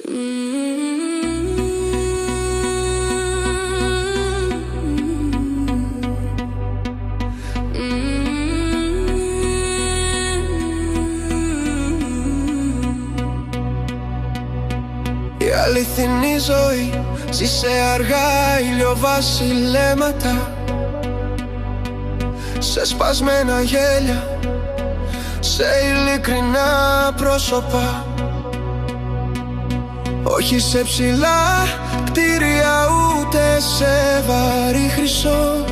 Η αληθινή ζωή ζήσε αργά, ηλιοβασιλέματα, σε σπασμένα γέλια, σε ειλικρινά πρόσωπα. Όχι σε ψηλά κτίρια, ούτε σε βαρύ χρυσό,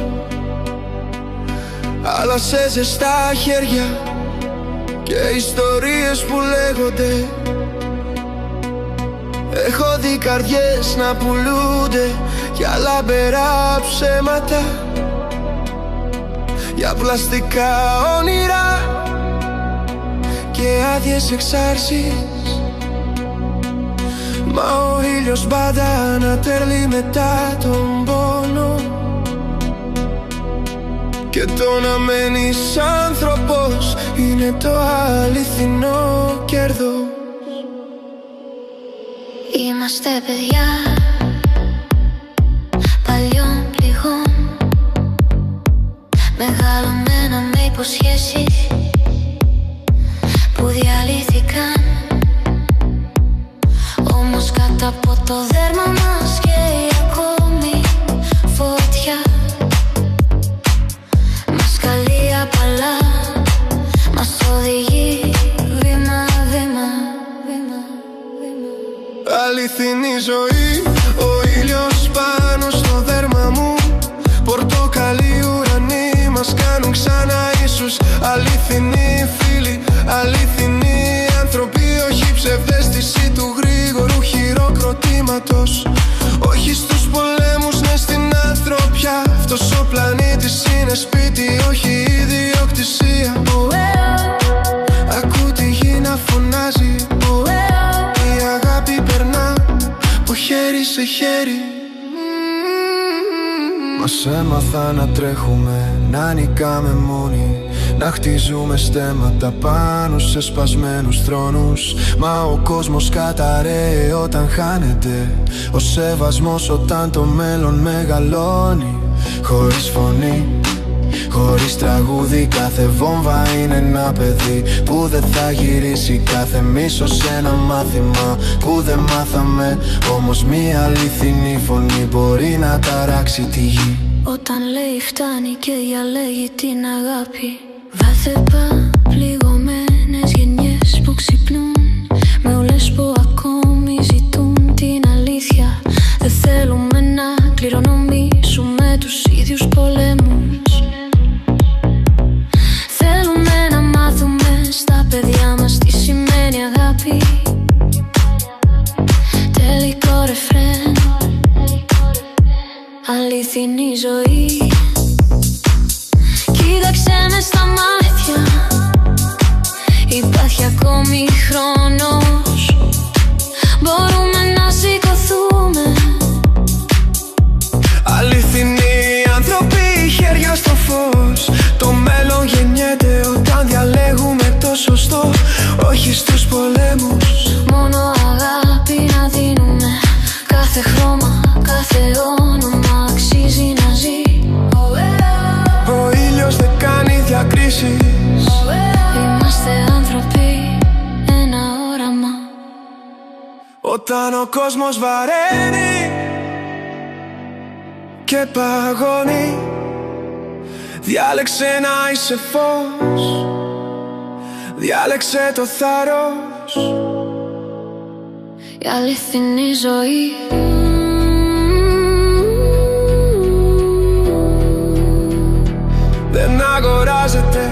αλλά σε ζεστά χέρια και ιστορίες που λέγονται. Έχω δει καρδιές να πουλούνται για λαμπερά ψέματα, για πλαστικά όνειρα και άδειες εξάρσεις. Μα ο ήλιος πάντα ανατέρλει μετά τον πόνο, και το να μένεις άνθρωπος είναι το αληθινό κέρδος. Είμαστε παιδιά παλιών πληγών, μεγαλωμένα με υποσχέσεις που διαλύθηκαν. Όμως κάτω από το δέρμα μας καίει ακόμη φωτιά. Μας καλεί απαλά, μας οδηγεί βήμα-βήμα. Αληθινή ζωή, ο ήλιος πάνω στο δέρμα μου, πορτοκαλί ουρανοί μας κάνουν ξανά ίσους. Αληθινοί φίλοι, αληθινοί άνθρωποι, όχι ψευδαίσθηση του γρήγορου χειροκροτήματος. Όχι στους πολέμους, ναι στην ανθρωπιά. Αυτός ο πλανήτης είναι σπίτι, όχι ιδιοκτησία. Ακού τη γη να φωνάζει, η αγάπη περνά από χέρι σε χέρι. Μας έμαθα να τρέχουμε, να νικάμε μόνοι, να χτίζουμε στέματα πάνω σε σπασμένους θρόνους. Μα ο κόσμος καταραίει όταν χάνεται ο σεβασμός, όταν το μέλλον μεγαλώνει. Χωρίς φωνή, χωρίς τραγούδι, κάθε βόμβα είναι ένα παιδί που δεν θα γυρίσει. Κάθε μίσος ένα μάθημα που δεν μάθαμε. Όμως μία αληθινή φωνή μπορεί να ταράξει τη γη. Όταν λέει φτάνει και διαλέγει την αγάπη, βάθεπα πληγωμένες γενιές που ξυπνούν με όλες που ακόμη ζητούν την αλήθεια. Δεν θέλουμε να κληρονομήσουμε τους ίδιους πολέμους. Θέλουμε να μάθουμε στα παιδιά μας τι σημαίνει αγάπη. Τελικό ρεφρέν, αληθινή ζωή. Κοίταξε με στα μάτια, υπάρχει ακόμη χρόνος. Μπορούμε να σηκωθούμε. Αληθινοί άνθρωποι, χέρια στο φως. Το μέλλον γεννιέται όταν διαλέγουμε το σωστό. Όχι στους πολέμους, μόνο αγάπη να δίνουμε. Κάθε χρώμα, κάθε όνομα αξίζει να ζει. Ο ήλιος δεν κάνει διακρίσεις. Είμαστε άνθρωποι, ένα όραμα. Όταν ο κόσμος βαραίνει και παγώνει, διάλεξε να είσαι φως, διάλεξε το θάρρος. Η αληθινή ζωή δεν αγοράζεται,